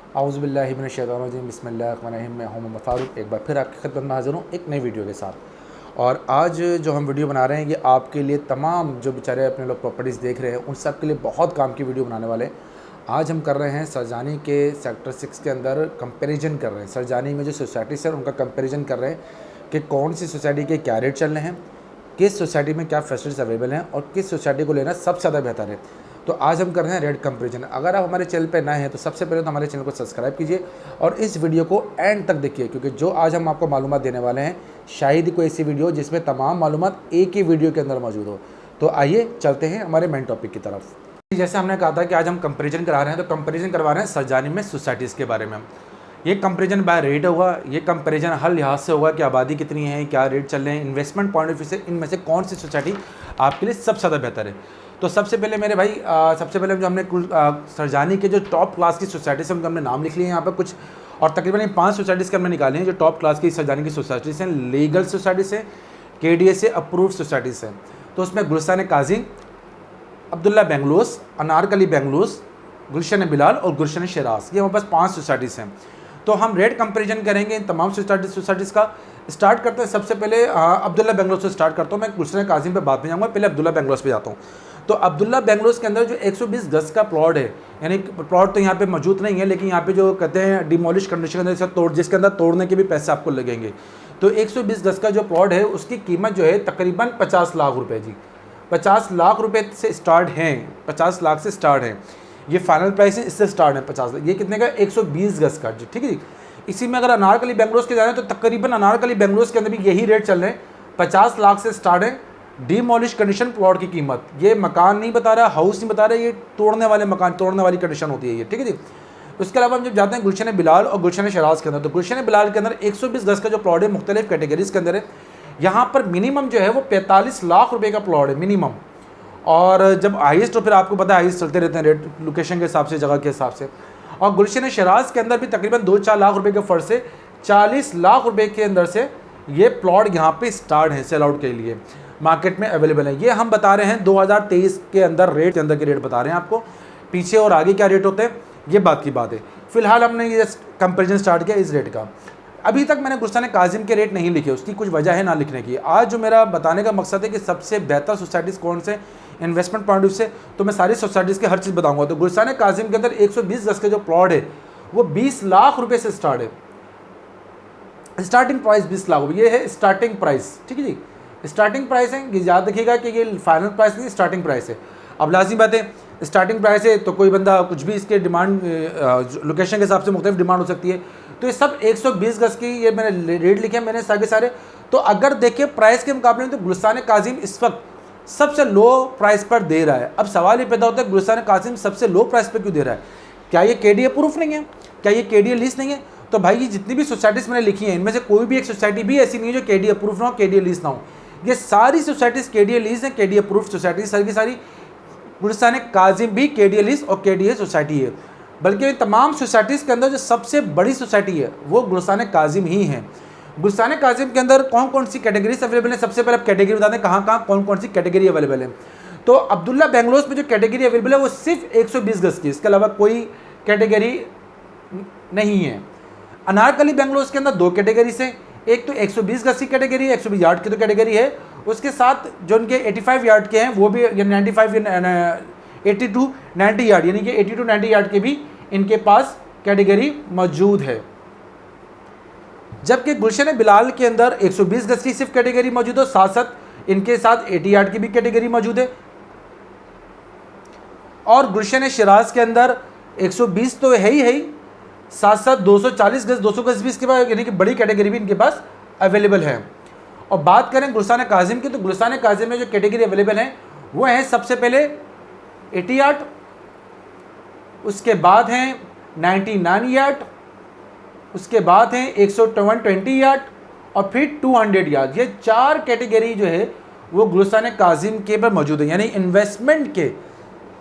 औज़ुबिल्लाहि मिनश्शैतानिर्रजीम बिस्मिल्लाहिर्रहमानिर्रहीम। मैं हूं मोहम्मद फ़ारूक, एक बार फिर आपकी खिदमत में हाज़िर हूँ एक नई वीडियो के साथ। और आज जो हम वीडियो बना रहे हैं ये आपके लिए तमाम जो बेचारे अपने लोग प्रॉपर्टीज़ देख रहे हैं उन सब के लिए बहुत काम की वीडियो बनाने वाले हैं। आज हम कर रहे हैं सरजानी के सेक्टर 6 के अंदर कंपैरिजन कर रहे हैं। सरजानी में जो सोसाइटीज़ हैं उनका कंपैरिजन कर रहे हैं कि कौन सी सोसाइटी के क्या रेट चल रहे हैं, किस सोसाइटी में क्या फैसिलिटीज़ अवेलेबल हैं और किस सोसाइटी को लेना सबसे ज़्यादा बेहतर है। तो आज हम कर रहे हैं रेट कंपैरिजन। अगर आप हमारे चैनल पर नए हैं तो सबसे पहले तो हमारे चैनल को सब्सक्राइब कीजिए और इस वीडियो को एंड तक देखिए, क्योंकि जो आज हम आपको मालूमात देने वाले हैं शायद ही कोई ऐसी वीडियो जिसमें तमाम मालूमात एक ही वीडियो के अंदर मौजूद हो। तो आइए चलते हैं हमारे मेन टॉपिक की तरफ। जैसे हमने कहा था कि आज हम कंपैरिजन करा रहे हैं, तो कंपैरिजन करवा रहे हैं सरजानी में सोसाइटीज़ के बारे में। ये कंपैरिजन बाय रेट होगा, ये कंपैरिजन हर लिहाज से होगा कि आबादी कितनी है, क्या रेट चल रहे हैं, इन्वेस्टमेंट पॉइंट ऑफ व्यू से इनमें से कौन सी सोसाइटी आपके लिए सबसे ज़्यादा बेहतर है। तो सबसे पहले मेरे भाई सबसे पहले जो हमने सरजानी के जो टॉप क्लास की सोसाइटीज़ हैं उनका हमने नाम लिख लिए हैं यहाँ पर कुछ, और तकरीबन 5 सोसाइटीज़ के हमने निकाले हैं जो टॉप क्लास की सरजानी की सोसाइटीज़ हैं, लीगल सोसाइटीज़ हैं, KDA से अप्रूव्ड सोसाइटीज़ हैं। तो उसमें गुलशन काजी, अब्दुल्ला बेंगलोस, अनारकली बेंगलोस, गुलशन बिलाल और गुलशन शराज, ये हमारे पास 5 सोसाइटीज़ हैं। तो हम रेट कंपैरिजन करेंगे इन तमाम सोसाइटीज़ का। स्टार्ट करते हैं सबसे पहले अब्दुल्ला बेंगलोस से स्टार्ट करता हूँ। मैं गुलशन काजिम पे बाद में जाऊँगा, पहले अब्दुल्ला बेंगलोस पे जाता हूँ। तो अब्दुल्ला बेंगलोस के अंदर जो 120 गज का प्लॉट है, यानी प्लॉट तो यहाँ पे मौजूद नहीं है, लेकिन यहाँ पे जो कहते हैं डिमोलिश कंडीशन के अंदर जिसके अंदर तोड़ने के भी पैसे आपको लगेंगे। तो 120 गज का जो प्लॉट है उसकी कीमत जो है तकरीबन 50 लाख रुपये जी, 50 लाख रुपये से स्टार्ट हैं, 50 लाख से स्टार्ट है। ये फाइनल प्राइस है, इससे स्टार्ट है 50 लाख। ये कितने का? 120 गज का जी, ठीक है जी। इसी में अगर अनारकली बेंगलोस के जाए तो तकरीबन अनारकली बेंगलोस के अंदर भी यही रेट चल रहे हैं, 50 लाख से स्टार्ट है डीमोलिश कंडीशन प्लॉट की कीमत। ये मकान नहीं बता रहा, हाउस नहीं बता रहा, ये तोड़ने वाले मकान, तोड़ने वाली कंडीशन होती है ये, ठीक है जी। उसके अलावा हम जब जाते हैं गुलशन बिलाल और गुलशन शराज के अंदर, तो गुलशन बिलाल के अंदर 120 गज का जो प्लॉट है मुख्तलिफ कैटेगरीज के अंदर है। यहाँ पर मिनिमम जो है वो 45 लाख रुपये का प्लॉट है मिनिमम, और जब हाइस्ट तो फिर आपको पता है हाइस्ट चलते रहते हैं रेट लोकेशन के हिसाब से, जगह के हिसाब से। और गुलशन शराज के अंदर भी तकरीबन 2-4 लाख रुपए के फर्ज से 40 लाख रुपए के अंदर से ये प्लॉट यहाँ पे स्टार्ट है, सेल आउट के लिए मार्केट में अवेलेबल है। ये हम बता रहे हैं 2023 के अंदर रेट के अंदर के रेट बता रहे हैं आपको, पीछे और आगे क्या रेट होते हैं ये बात की बात है। फिलहाल हमने ये कंपेरिजन स्टार्ट किया इस रेट का। अभी तक मैंने गुलशन काजिम के रेट नहीं लिखे, उसकी कुछ वजह है ना लिखने की। आज जो मेरा बताने का मकसद है कि सबसे बेहतर सोसाइटीज़ कौन से इन्वेस्टमेंट पॉइंट ऑफ व्यू से, तो मैं सारी सोसाइटीज़ के हर चीज़ बताऊंगा। तो गुलशन काजिम के अंदर 120 गज का जो प्लॉट है वो 20 लाख रुपए से स्टार्ट है, स्टार्टिंग प्राइस 20 लाख रुपये, ये है स्टार्टिंग प्राइस, ठीक है जी। स्टार्टिंग प्राइस है, ये याद रखिएगा कि ये फाइनल प्राइस नहीं, स्टार्टिंग प्राइस है। अब लाजमी बात है स्टार्टिंग प्राइस है तो कोई बंदा कुछ भी इसके डिमांड लोकेशन के हिसाब से मुख्तलिफ डिमांड हो सकती है। तो ये सब 120 गज की ये मैंने रेट लिखे हैं मैंने सारे। तो अगर देखिए प्राइस के मुकाबले में तो गुलशन काजिम इस वक्त सबसे लो प्राइस पर दे रहा है। अब सवाल ये पैदा होता है गुलशन काजिम सबसे लो प्राइस पर क्यों दे रहा है? क्या ये KDA प्रूफ नहीं है? क्या ये KDA लीज नहीं है? तो भाई ये जितनी भी सोसाइटीज़ मैंने लिखी हैं इनमें से कोई भी एक सोसाइटी भी ऐसी नहीं है जो KDA प्रूफ ना हो, KDA लीज ना हो। ये सारी सोसाइटीज़ KDA लीज हैं, KDA प्रूफ सोसाइटी सारी की सारी। गुलशन काजिम भी KDA लीज और KDA सोसाइटी है, बल्कि तमाम सोसाइटीज़ के अंदर जो सबसे बड़ी सोसाइटी है वो गुलशन काजिम ही है। गुलशन काजिम के अंदर कौन कौन सी कैटेगरीज अवेलेबल है? सबसे पहले आप कैटेगरी बता दें कहाँ कहाँ कौन कौन सी कैटेगरी अवेलेबल है। तो अब्दुल्ला बेंगलोस में जो कैटेगरी अवेलेबल है वो सिर्फ 120 गज की, इसके अलावा कोई कैटेगरी नहीं है। अनारकली बेंगलोस के अंदर 2 कैटेगरी से, एक तो 120 गज की कैटेगरी है, 120 यार्ड की तो कैटेगरी है, उसके साथ जो उनके 85 यार्ड के हैं वो भी 95 80 to 90 यार्ड, यानी कि 80 to 90 यार्ड के भी इनके पास कैटेगरी मौजूद है। जबकि गुलशन बिलाल के अंदर 120 गज की सिर्फ कैटेगरी मौजूद है, साथ साथ इनके साथ 80 यार्ड की भी कैटेगरी मौजूद है। और गुलशन शराज के अंदर 120 तो है ही, साथ साथ 240 गज 200 गज भी इसके पास, यानी कि बड़ी कैटेगरी भी इनके पास अवेलेबल है। और बात करें गुलशन काजिम की, तो गुलशन काजिम में जो कैटेगरी अवेलेबल है वो है सबसे पहले 80 यार्ड, उसके बाद हैं 99 यार्ड, उसके बाद हैं 120 यार्ड और फिर 200 यार्ड। ये 4 कैटेगरी जो है वो गुलशन काजिम के पर मौजूद है। यानी इन्वेस्टमेंट के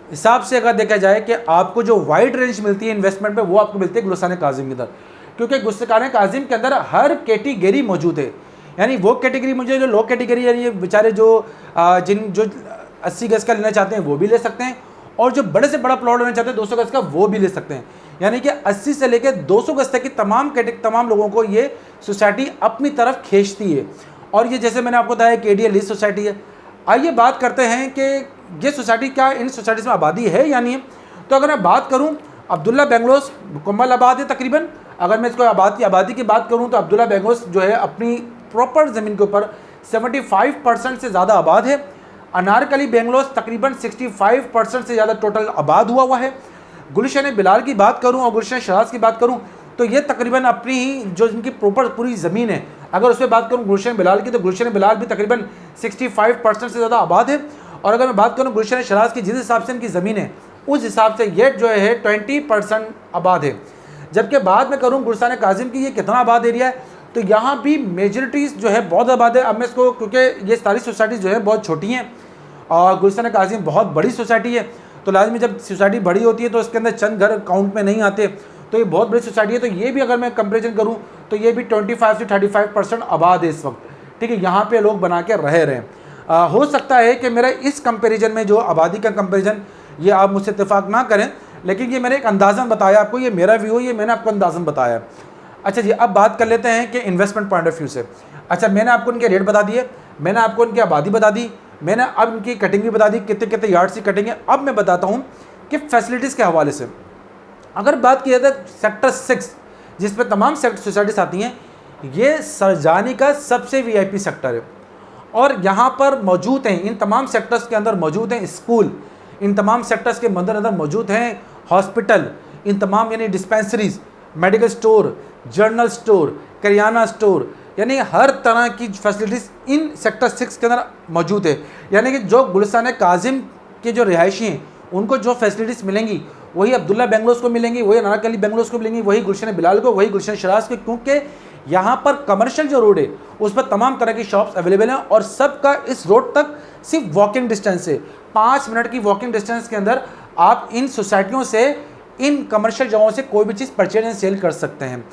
हिसाब से अगर देखा जाए कि आपको जो वाइड रेंज मिलती है इन्वेस्टमेंट पे वो आपको मिलती है गुलशन काजिम के अंदर, क्योंकि गुलशन काजिम के अंदर हर कैटेगरी मौजूद है। यानी वो कैटेगरी मुझे जो लो कैटेगरी, यानी ये बेचारे जो 80 गज का लेना चाहते हैं वो भी ले सकते हैं, और जो बड़े से बड़ा प्लॉट लेना चाहते हैं 200 गज का, वो भी ले सकते हैं। यानी कि 80 से लेकर 200 गज तक की तमाम लोगों को ये सोसाइटी अपनी तरफ खींचती है। और ये जैसे मैंने आपको बताया KDA लीज सोसाइटी है। आइए बात करते हैं कि ये सोसाइटी, क्या इन सोसाइटीज़ में आबादी है या नहीं है। तो अगर मैं बात करूँ, अब्दुल्ला बेंगलोस मुकम्मल आबाद है तकरीबन। अगर मैं इसको आबादी की बात करूँ तो अब्दुल्ला बेंगलोस जो है अपनी प्रॉपर ज़मीन के ऊपर 75% से ज़्यादा आबाद है। अनारकली बेंगलोस तकरीबन 65% से ज़्यादा टोटल आबाद हुआ है। गुलशन बिलाल की बात करूँ और गुलशन शराज की बात करूँ तो ये तकरीबन अपनी ही जो इनकी प्रॉपर पूरी ज़मीन है, अगर उस पर बात करूँ गुलशन बिलाल की, तो गुलशन बिलाल भी तकरीबन 65% से ज़्यादा आबाद है। और अगर मैं बात करूँ गुलशन शराज की, जिस हिसाब से इनकी ज़मीन है उस हिसाब से ये जो है 20% आबाद है। जबकि बाद में करूँ गुलशन काजिम की, ये कितना आबाद एरिया है, तो यहाँ भी मेजॉरिटीज़ जो है बहुत आबाद है। अब मैं इसको, क्योंकि ये सारी सोसाइटीज़ जो है बहुत छोटी हैं और गुलशन काजिम बहुत बड़ी सोसाइटी है, तो लाजमी जब सोसाइटी बड़ी होती है तो उसके अंदर चंद घर काउंट में नहीं आते, तो ये बहुत बड़ी सोसाइटी है। तो ये भी अगर मैं कंपेरिजन करूँ तो ये भी 25 से 35% आबाद है इस वक्त, ठीक है। यहाँ पे लोग बना के रह रहे हैं। हो सकता है कि मेरा इस कंपेरिजन में जो आबादी का कंपेरिजन, ये आप मुझसे इत्तेफाक ना करें, लेकिन ये मैंने एक अंदाज़न बताया आपको, ये मेरा व्यू है, ये मैंने आपको अंदाज़न बताया। अच्छा जी, अब बात कर लेते हैं कि इन्वेस्टमेंट पॉइंट ऑफ व्यू से। अच्छा, मैंने आपको इनके रेट बता दिए, मैंने आपको इनकी आबादी बता दी, मैंने अब इनकी कटिंग भी बता दी, कितने कितने यार्ड की कटिंग है। अब मैं बताता हूँ कि फैसिलिटीज़ के हवाले से अगर बात की जाए तो सेक्टर 6 जिस पर तमाम सोसाइटीज़ आती हैं, ये सरजानी का सबसे VIP सेक्टर है। और यहाँ पर मौजूद हैं, इन तमाम सेक्टर्स के अंदर मौजूद हैं स्कूल, इन तमाम सेक्टर्स के मद्देनज़र मौजूद हैं हॉस्पिटल, इन तमाम यानी dispensaries, medical store, general store, kirana store, यानी हर तरह की फैसिलिटीज़ इन सेक्टर 6 के अंदर मौजूद है। यानी कि जो गुलशन काजिम के जो रिहायशी हैं उनको जो फैसिलिटीज़ मिलेंगी वही अब्दुल्ला बेंगलोस को मिलेंगी, वही अनारकली बेंगलोस को मिलेंगी, वही गुलशन बिलाल को, वही गुलशन शराज को, क्योंकि यहाँ पर कमर्शियल जो रोड है उस पर तमाम तरह की शॉप्स अवेलेबल हैं और सबका इस रोड तक सिर्फ वॉकिंग डिस्टेंस है। 5 मिनट की वॉकिंग डिस्टेंस के अंदर आप इन सोसाइटियों से, इन कमर्शियल जगहों से कोई भी चीज़ परचेज एंड सेल कर सकते हैं।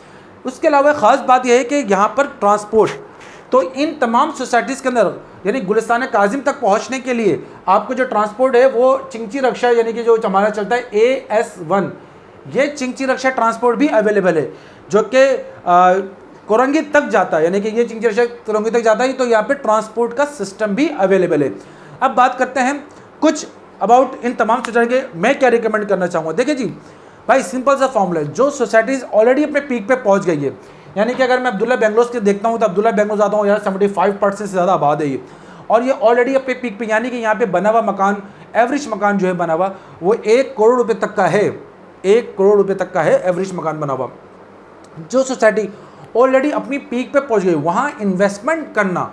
उसके अलावा ख़ास बात यह है कि यहाँ पर ट्रांसपोर्ट, तो इन तमाम सोसाइटीज़ के अंदर यानी गुलिस्तान काजिम तक पहुँचने के लिए आपको जो ट्रांसपोर्ट है वो चिंची रक्षा, यानी कि जो हमारा चलता है AS1, ये चिंची रक्षा ट्रांसपोर्ट भी अवेलेबल है जो कि कोरंगी तक जाता है, यानी कि ये चिंची रक्षा कोरंगी तक जाता है, तो यहाँ पे ट्रांसपोर्ट का सिस्टम भी अवेलेबल है। अब बात करते हैं कुछ अबाउट इन तमाम सोसाइटी के मैं क्या रिकमेंड करना चाहूँगा। देखिए जी भाई, सिंपल सा फॉर्मूला है, जो सोसाइटीज़ ऑलरेडी अपने पीक पे पहुँच गई है, यानी कि अगर मैं अब्दुल्ला बेंगलोस के देखता हूँ तो अब्दुल्ला बेंगलोस आता हूँ यार 75% से ज़्यादा आबाद है ये, और ये ऑलरेडी अपने पीक पे, यानी कि यहाँ पे बना हुआ मकान, एवरेज मकान जो है बना हुआ वो 1 करोड़ रुपये तक का है, 1 करोड़ रुपये तक का है एवरेज मकान बना हुआ। जो सोसाइटी ऑलरेडी अपनी पीक पे पहुँच गई वहाँ इन्वेस्टमेंट करना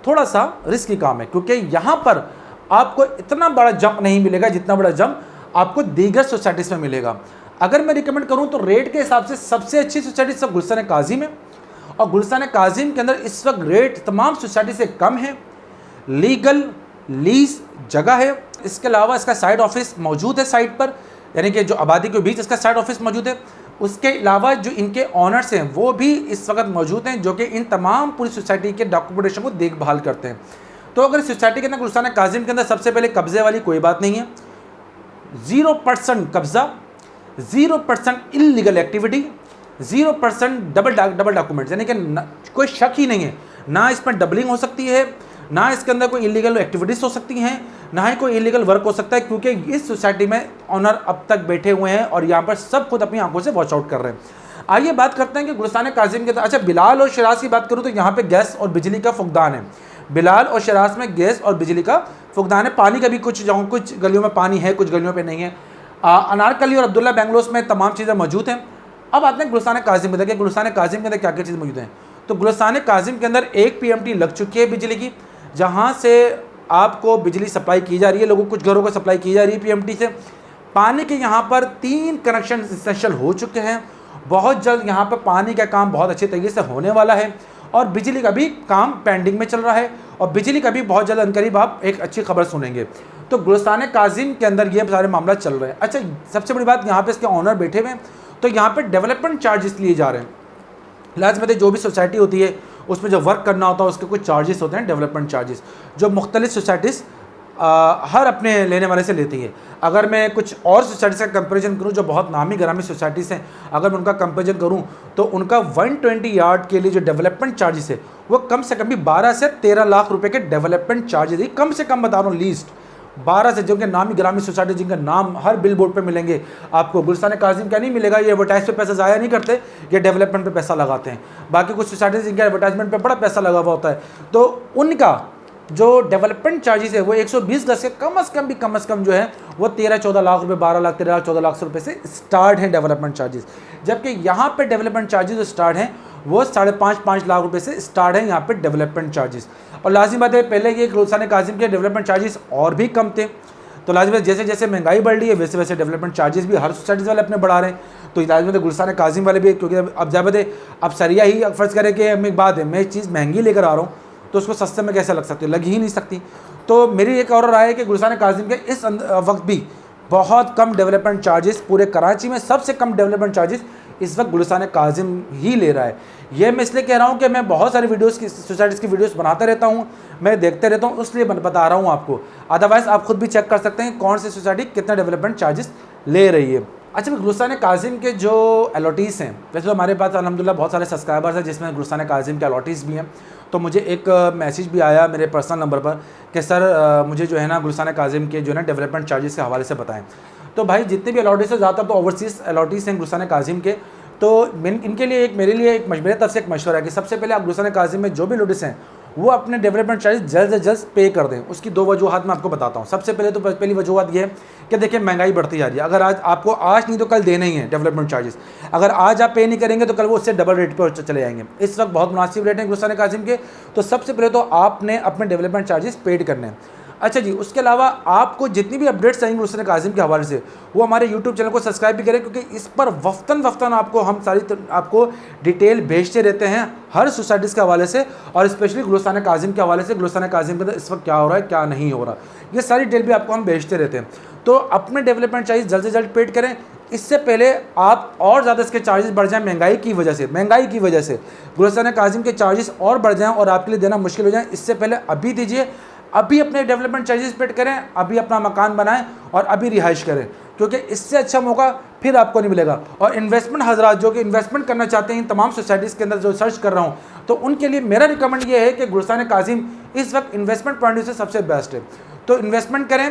थोड़ा सा रिस्की काम है, क्योंकि यहाँ पर आपको इतना बड़ा जंप नहीं मिलेगा जितना बड़ा जंप आपको दीगर सोसाइटीज़ में मिलेगा। अगर मैं रिकमेंड करूँ तो रेट के हिसाब से सबसे अच्छी सोसाइटी सब गुलशन काजिम है, और गुलशन काजिम के अंदर इस वक्त रेट तमाम सोसाइटी से कम है, लीगल लीज जगह है। इसके अलावा इसका साइड ऑफिस मौजूद है साइट पर, यानी कि जो आबादी के बीच इसका साइड ऑफिस मौजूद है। उसके अलावा जो इनके ऑनर्स हैं वो भी इस वक्त मौजूद हैं, जो कि इन तमाम पूरी सोसाइटी के डॉक्यूमेंटेशन को देखभाल करते हैं। तो अगर सोसाइटी के अंदर गुलशन काजिम के अंदर सबसे पहले कब्जे वाली कोई बात नहीं है, 0% कब्जा, 0% इलीगल एक्टिविटी, 0% डबल डॉक्यूमेंट्स, यानी कि कोई शक ही नहीं है, ना इसमें डबलिंग हो सकती है, ना इसके अंदर कोई इलीगल एक्टिविटीज़ हो सकती हैं, ना ही कोई इलीगल वर्क हो सकता है, क्योंकि इस सोसाइटी में ऑनर अब तक बैठे हुए हैं और यहाँ पर सब खुद अपनी आंखों से वॉच आउट कर रहे हैं। आइए बात करते हैं कि गुलशन काजिम के, अच्छा बिलाल और शराज की बात करूँ तो यहाँ पे गैस और बिजली का फुकदान है। बिलाल और शराज में गैस और बिजली का फुकदान है। पानी का भी कुछ जगहों, कुछ गलियों में पानी है, कुछ गलियों पे नहीं है। अनारकली और अब्दुल्ला बेंगलोस में तमाम चीज़ें मौजूद हैं। अब आते हैं गुलशन काजिम में। देखिए गुलशन काजिम के अंदर क्या क्या चीज़ मौजूद हैं। तो गुलशन काजिम के अंदर 1 PMT लग चुकी है बिजली की, जहाँ से आपको बिजली सप्लाई की जा रही है, लोगों कुछ घरों को सप्लाई की जा रही है PMT से। पानी के यहाँ पर 3 कनेक्शन इंस्टॉल हो चुके हैं। बहुत जल्द यहाँ पर पानी का काम बहुत अच्छे तरीके से होने वाला है, और बिजली का भी काम पेंडिंग में चल रहा है, और बिजली का भी बहुत जल्द अनकरीब आप एक अच्छी खबर सुनेंगे। तो गुलशन काजिम के अंदर ये सारे मामला चल रहे हैं। अच्छा, सबसे बड़ी बात, यहाँ पे इसके ऑनर बैठे हुए हैं, तो यहाँ पे डेवलपमेंट चार्जेस लिए जा रहे हैं। लाजमत जो भी सोसाइटी होती है उसमें जो वर्क करना होता है उसके कुछ चार्जेस होते हैं, डेवलपमेंट चार्जेस, जो मुख्तलिफ सोसाइटीज़ हर अपने लेने वाले से लेती है। अगर मैं कुछ और सोसाइटी से कंपैरिजन करूं जो बहुत नामी ग्रामी सोसाइटीज़ हैं, अगर मैं उनका कंपैरिजन करूं तो उनका 120 यार्ड के लिए जो डेवलपमेंट चार्जेस है वो कम से कम भी 12 से 13 लाख रुपए के डेवलपमेंट चार्जेस है, कम से कम बता रहा हूँ लीस्ट 12 से, जो कि नामी ग्रामी सोसाइटी जिनका नाम हर बिल बोर्ड पर मिलेंगे आपको। गुलस्तान काजिम का नहीं मिलेगा, ये एडवर्टाइज पे पैसा ज़ाया नहीं करते, ये डेवलपमेंट पे पैसा लगाते हैं। बाकी कुछ सोसाइटीज़ जिनका एडवर्टाइजमेंट पे बड़ा पैसा लगा हुआ होता है, तो उनका जो डेवलपमेंट चार्जेस है वो 120 गज के कम से कम जो है वो 13-14 लाख रुपए, 12 लाख 13 लाख 14 लाख रुपए से स्टार्ट हैं डेवलपमेंट चार्जेस। जबकि यहाँ पे डेवलपमेंट चार्जेस जो स्टार्ट हैं वो 5.5 लाख रुपए से स्टार्ट है यहाँ पे डेवलपमेंट चार्जेस। और लाजिम बात है, पहले ये गुलस्तान काजिम के डेवलपमेंट चार्जेस और भी कम थे, तो लाजिम जैसे जैसे महंगाई बढ़ रही है वैसे वैसे डेवलपमेंट चार्जेस भी हर सोसाइटीज़ वाले अपने बढ़ा रहे हैं। तो लाजिम गुलस्तान काजिम वाले भी, क्योंकि अब ज़ाहिर है अब सरिया ही फ़र्ज़ करें कि एक बात है, मैं एक चीज़ महंगी लेकर आ रहा हूँ तो उसको सस्ते में कैसे लग सकती है, लग ही नहीं सकती। तो मेरी एक और राय है कि गुलस्तान काजिम के इस वक्त भी बहुत कम डेवलपमेंट चार्जेस, पूरे कराची में सबसे कम डेवलपमेंट चार्जेस इस वक्त गुलस्तान काजिम ही ले रहा है। ये मैं इसलिए कह रहा हूँ कि मैं बहुत सारी वीडियोस की सोसाइटीज़ की वीडियोस बनाता रहता हूँ, मैं देखते रहता हूँ, इसलिए बता रहा हूँ आपको। अदरवाइज़ आप खुद भी चेक कर सकते हैं कौन सी सोसाइटी कितना डेवलपमेंट चार्जेस ले रही है। अच्छा, गुलस्तान काजिम के जो अलॉटीज़ हैं, वैसे तो हमारे पास अल्हम्दुलिल्लाह बहुत सारे सब्सक्राइबर्स हैं जिसमें गुलस्तान काजिम के अलॉटीज़ भी हैं। तो मुझे एक मैसेज भी आया मेरे पर्सनल नंबर पर कि सर मुझे जो है ना गुलस्तान काजिम के जो है ना डेवलपमेंट चार्जेस के हवाले से बताएं। तो भाई जितने भी अलॉटीज़ है ज़्यादातर तो ओवरसीज़ अलॉटीज़ हैं गुलस्तान काजिम के। तो इनके लिए मेरे तरफ से एक मशवरा है कि सबसे पहले आप गुलस्तान काजिम में जो भी अलॉटीज़ हैं वो अपने डेवलपमेंट चार्जेस जल्द से जल्द पे कर दें। उसकी 2 वजूहत मैं आपको बताता हूँ। सबसे पहले तो पहली वजूहत ये है कि देखिए महंगाई बढ़ती जा रही है। अगर आज नहीं तो कल देने ही है डेवलपमेंट चार्जेस। अगर आज आप पे नहीं करेंगे तो कल वो उससे डबल रेट पर चले जाएंगे। इस वक्त बहुत मुनासिब रेट हैं गुलस्तान काजिम के, तो सबसे पहले तो आपने अपने डेवलपमेंट चार्जेस पेड करने हैं। अच्छा जी, उसके अलावा आपको जितनी भी अपडेट्स आएंगी गुलस्तान काजिम के हवाले से वो हमारे यूट्यूब चैनल को सब्सक्राइब भी करें, क्योंकि इस पर वक्तन आपको हम आपको डिटेल भेजते रहते हैं हर सोसाइटीज़ के हवाले से, और स्पेशली गुलस्तान काजिम के हवाले से, गुलस्तान काजिम के अंदर इस वक्त क्या हो रहा है क्या नहीं हो रहा, ये सारी डिटेल भी आपको हम भेजते रहते हैं। तो अपने डेवलपमेंट चार्जेस जल्द से जल्द पेड करें, इससे पहले आप और ज़्यादा इसके चार्जेस बढ़ जाएं महंगाई की वजह से गुलस्तान काजिम के चार्जेस और बढ़ जाएं और आपके लिए देना मुश्किल हो जाए। इससे पहले अभी दीजिए, अभी अपने डेवलपमेंट चार्जेस पेड करें, अभी अपना मकान बनाएं और अभी रिहाइश करें, क्योंकि इससे अच्छा मौका फिर आपको नहीं मिलेगा। और इन्वेस्टमेंट हजरात जो कि इन्वेस्टमेंट करना चाहते हैं इन तमाम सोसाइटीज़ के अंदर जो सर्च कर रहा हूँ, तो उनके लिए मेरा रिकमेंड ये है कि गुलस्तान काजिम इस वक्त इन्वेस्टमेंट पॉइंट ऑफ व्यू से सबसे बेस्ट है। तो इन्वेस्टमेंट करें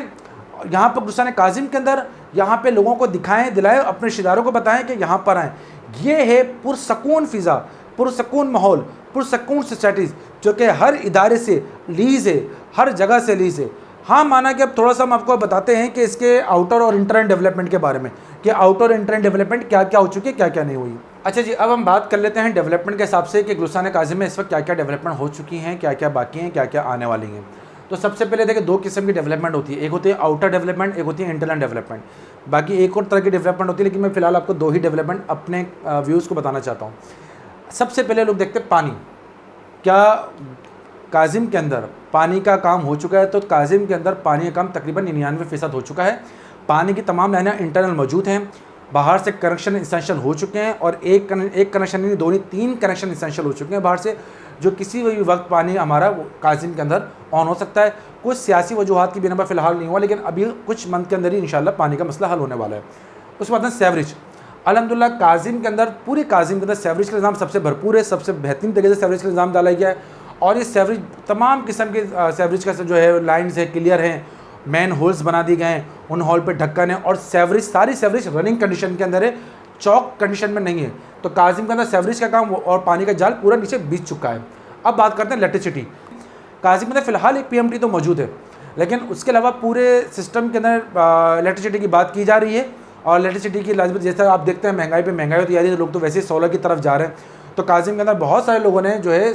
यहाँ पर गुलस्तान काजिम के अंदर, यहाँ पे लोगों को दिलाएं, अपने रिश्तेदारों को बताएं कि यहाँ पर आएँ। ये है पुरसकून फ़िज़ा, पुरसकून माहौल, पुरसकून सोसाइटीज़ जो कि हर इदारे से लीज़ है, हर जगह से लीज़ है। हाँ, माना कि अब थोड़ा सा हम आपको बताते हैं कि इसके आउटर और इंटर डेवलपमेंट के बारे में, कि आउटर और इंटर डेवलपमेंट क्या क्या हो चुकी है, क्या क्या नहीं हुई। अच्छा जी, अब हम बात कर लेते हैं डेवलपमेंट के हिसाब से कि गुलस्तान काजिम में इस वक्त क्या क्या डेवलपमेंट हो चुकी हैं, क्या क्या बाकी हैं, क्या क्या आने वाली हैं। तो सबसे पहले देखिए 2 किस्म की डेवलपमेंट होती है, एक होती है आउटर डेवलपमेंट, एक होती है इंटरनल डेवलपमेंट। बाकी एक और तरह की डेवलपमेंट होती है, लेकिन मैं फ़िलहाल आपको 2 ही डेवलपमेंट अपने व्यूज़ को बताना चाहता हूँ। सबसे पहले लोग देखते हैं पानी, क्या काजिम के अंदर पानी का काम हो चुका है। तो काजिम के अंदर पानी का काम तकरीबन 99% हो चुका है। पानी की तमाम लाइनें इंटरनल मौजूद हैं, बाहर से कनेक्शन इंसेंशियल हो चुके हैं, और एक कनेक्शन नहीं 2 नहीं 3 कनेक्शन इंसेंशियल हो चुके हैं बाहर से, जो किसी भी वक्त पानी हमारा काजिम के अंदर ऑन हो सकता है। कुछ सियासी वजूहत की बिना पर फ़िलहाल नहीं हुआ, लेकिन अभी कुछ मंथ के अंदर ही इंशाल्लाह पानी का मसला हल होने वाला है। उसके बाद सेवरेज, अल्हम्दुलिल्लाह काजिम के अंदर, पूरे काजिम के अंदर सेवरेज का निज़ाम सबसे भरपूर है, सबसे बेहतरीन तरीके से सेवरेज का निज़ाम डाला गया है। और ये सेवरेज तमाम किस्म के सेवरेज का जो है लाइन्स है, क्लियर हैं, मेन होल्स बना दिए गए हैं, उन होल पे ढक्कन है, और सारी सेवरेज रनिंग कंडीशन के अंदर है, चौक कंडीशन में नहीं है। तो काजिम के अंदर सेवरेज का काम और पानी का जाल पूरा नीचे बीत चुका है। अब बात करते हैं इलेक्ट्रिसिटी। काजिम के अंदर फ़िलहाल एक PMT तो मौजूद है, लेकिन उसके अलावा पूरे सिस्टम के अंदर इलेक्ट्रिसिटी की बात की जा रही है। और इलेक्ट्रिसिटी की लाजमत, जैसा आप देखते हैं महंगाई पे महंगाई होती जा रही है, लोग तो वैसे ही सोलर की तरफ जा रहे हैं। तो काजिम के अंदर बहुत सारे लोगों ने जो है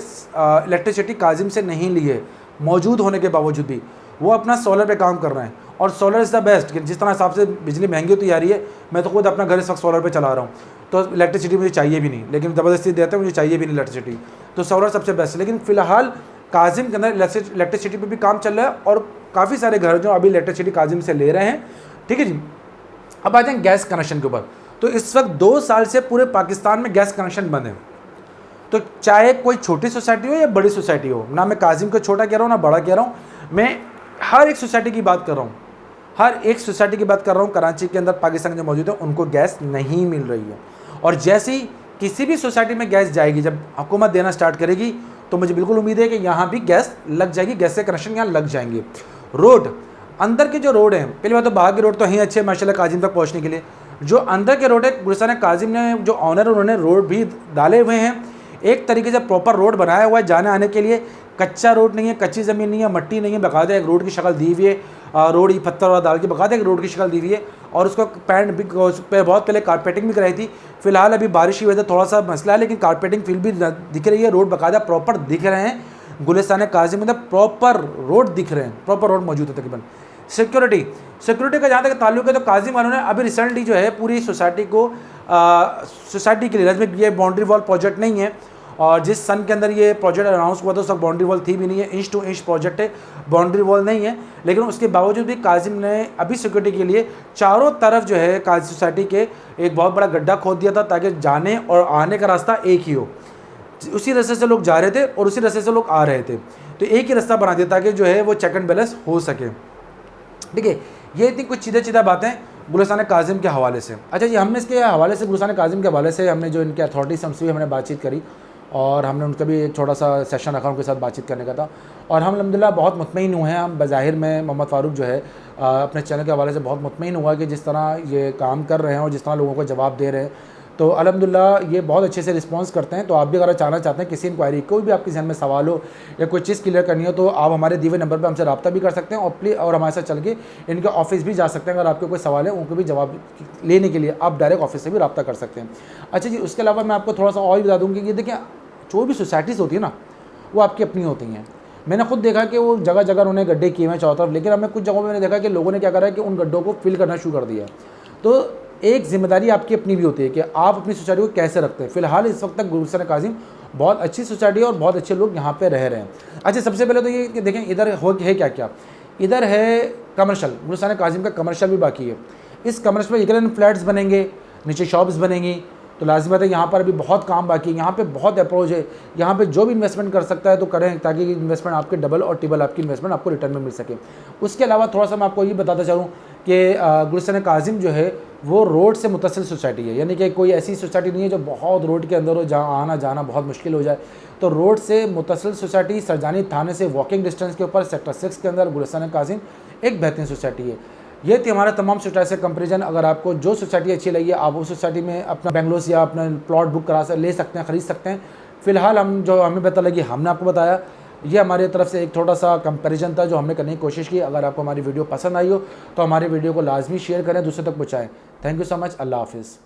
इलेक्ट्रिसिटी काजिम से नहीं ली है, मौजूद होने के बावजूद भी वो अपना सोलर पे काम कर रहे हैं। और सोलर इज़ द बेस्ट, कि जिस तरह हिसाब से बिजली महंगी होती जा रही है, मैं तो खुद अपना घर इस वक्त सोलर पे चला रहा हूँ, तो इलेक्ट्रिसिटी मुझे चाहिए भी नहीं, लेकिन ज़बरदस्ती देते हैं, मुझे चाहिए भी नहीं इलेक्ट्रिसिटी, तो सोलर सबसे बेस्ट है। लेकिन फ़िलहाल काजिम के अंदर इलेक्ट्रिसिटी पर भी काम चल रहा है, और काफ़ी सारे घर जो अभी इलेक्ट्रिसिटी काजिम से ले रहे हैं। ठीक है जी, अब आ जाएँ गैस कनेक्शन के ऊपर। तो इस वक्त 2 साल से पूरे पाकिस्तान में गैस कनेक्शन बंद है। तो चाहे कोई छोटी सोसाइटी हो या बड़ी सोसाइटी हो, ना मैं काजिम को छोटा कह रहा हूँ ना बड़ा कह रहा हूँ, मैं हर एक सोसाइटी की बात कर रहा हूँ, हर एक सोसाइटी की बात कर रहा हूँ कराची के अंदर, पाकिस्तान जो मौजूद है, उनको गैस नहीं मिल रही है। और जैसे ही किसी भी सोसाइटी में गैस जाएगी, जब हुकूमत देना स्टार्ट करेगी, तो मुझे बिल्कुल उम्मीद है कि यहाँ भी गैस लग जाएगी, गैस से कनेक्शन यहाँ लग जाएंगे। रोड, अंदर के जो रोड हैं, पहली बात तो बाहर के रोड तो हैं अच्छे माशाल्लाह काजिम तक पहुँचने के लिए। जो अंदर के रोड है, गुलिस्तान काजिम ने जो ऑनर, उन्होंने रोड भी डाले हुए हैं, एक तरीके से प्रॉपर रोड बनाया हुआ है जाने आने के लिए। कच्चा रोड नहीं है, कच्ची ज़मीन नहीं है, मट्टी नहीं है, बाकायदा एक रोड की शक्ल दी हुई है, रोड ही पत्थर और डाल के बाकायदा एक रोड की शक्ल दी हुई है। और उसको पैंट भी, उस पर बहुत पहले कारपेटिंग भी कराई थी। फिलहाल अभी बारिश की वजह से थोड़ा सा मसला है, लेकिन कारपेटिंग फिर भी दिख रही है, रोड बाकायदा प्रॉपर दिख रहे हैं। गुलिस्तान काजिम में प्रॉपर रोड दिख रहे हैं, प्रॉपर रोड मौजूद है तकरीबन। सिक्योरिटी का जहाँ तक ताल्लुक है, तो काजिम वालों ने अभी रिसेंटली जो है पूरी सोसाइटी को, सोसाइटी के लिए, ये बाउंड्री वॉल प्रोजेक्ट नहीं है, और जिस सन के अंदर ये प्रोजेक्ट अनाउंस हुआ था उस वक्त बाउंड्री वॉल थी भी नहीं है, इंच टू इंच प्रोजेक्ट है, बाउंड्री वॉल नहीं है। लेकिन उसके बावजूद भी काजिम ने अभी सिक्योरिटी के लिए चारों तरफ जो है काजी सोसाइटी के एक बहुत बड़ा गड्ढा खोद दिया था, ताकि जाने और आने का रास्ता एक ही हो। उसी रास्ते से लोग जा रहे थे और उसी रास्ते से लोग आ रहे थे, तो एक ही रास्ता बना दिया ताकि जो है वो चेक एंड बैलेंस हो सके। ठीक है, ये इतनी कुछ सीधा बातें गुलिस्तान काजिम के हवाले से। अच्छा जी, हमने इसके हवाले से, गुलिस्तान काजिम के हवाले से, हमने जो इनके अथॉरिटी से हमसे भी हमने बातचीत करी, और हमने उनका भी एक छोटा सा सेशन रखा उनके साथ बातचीत करने का था, और हम अल्हम्दुलिल्लाह बहुत मुतमईन हुए हैं। हम बज़ाहिर में मोहम्मद फ़ारूक जो है अपने चैनल के हवाले से बहुत मुतमईन हुआ कि जिस तरह ये काम कर रहे हैं और जिस तरह लोगों को जवाब दे रहे हैं, तो अल्हम्दुलिल्लाह ये बहुत अच्छे से रिस्पांस करते हैं। तो आप भी अगर चाहना चाहते हैं किसी इंक्वायरी, कोई भी आपके जहन में सवाल हो या कोई चीज़ क्लियर करनी हो, तो आप हमारे दिए हुए नंबर पर हमसे रब्ता भी कर सकते हैं, और हमारे साथ चल के इनके ऑफिस भी जा सकते हैं। अगर आपके कोई सवाल है उनको भी जवाब लेने के लिए आप डायरेक्ट ऑफिस से भी रब्ता कर सकते हैं। अच्छा जी, उसके अलावा मैं आपको थोड़ा सा और भी बता दूँ कि ये देखिए, जो भी सोसाइटीज़ होती है ना, वो आपकी अपनी होती हैं। मैंने खुद देखा कि वो जगह जगह उन्होंने गड्ढे किए हैं चारों तरफ, लेकिन हमें कुछ जगहों में मैंने देखा कि लोगों ने क्या करा है कि उन गड्ढों को फिल करना शुरू कर दिया है। तो एक जिम्मेदारी आपकी अपनी भी होती है कि आप अपनी सोसाइटी को कैसे रखते हैं। फिलहाल इस वक्त तक गुलिस्तान काजिम बहुत अच्छी सोसाइटी है और बहुत अच्छे लोग यहाँ पे रह रहे हैं। अच्छा, सबसे पहले तो ये कि देखें इधर है क्या क्या, इधर है कमर्शल, गुलिस्तान काजिम का कमर्शल भी बाकी है। इस कमर्शल में यकीनन फ्लैट्स बनेंगे, नीचे शॉप्स बनेंगी, तो लाजिम है यहाँ पर अभी बहुत काम बाकी है। यहाँ पे बहुत अप्रोच है, यहाँ पे जो भी इन्वेस्टमेंट कर सकता है तो करें, ताकि इन्वेस्टमेंट आपके डबल और ट्रिपल आपकी इन्वेस्टमेंट आपको रिटर्न में मिल सके। उसके अलावा थोड़ा सा मैं आपको ये बताता चलूँ कि गुलिस्तान काजिम जो है वो रोड से मुत्तसिल सोसाइटी है, यानी कि कोई ऐसी सोसाइटी नहीं है जो बहुत रोड के अंदर हो, जहाँ आना जाना बहुत मुश्किल हो जाए। तो रोड से मुत्तसिल सोसाइटी, सरजानी थाने से वॉकिंग डिस्टेंस के ऊपर सेक्टर 6 के अंदर गुलिस्तान काजिम एक बेहतरीन सोसाइटी है। ये थी हमारा तमाम सोसाइटी से कंपेरिजन। अगर आपको जो सोसाइटी अच्छी लगी है, आप उस सोसाइटी में अपना बेंगलोस या अपना प्लॉट बुक करा ले सकते हैं, ख़रीद सकते हैं। फ़िलहाल हम जो हमें पता लगी हमने आपको बताया। ये हमारी तरफ से एक थोड़ा सा कंपैरिजन था जो हमने करने की कोशिश की। अगर आपको हमारी वीडियो पसंद आई हो तो हमारी वीडियो को लाजमी शेयर करें, दूसरे तक पहुँचाएँ। Thank you so much. अल्लाह हाफ़िज़।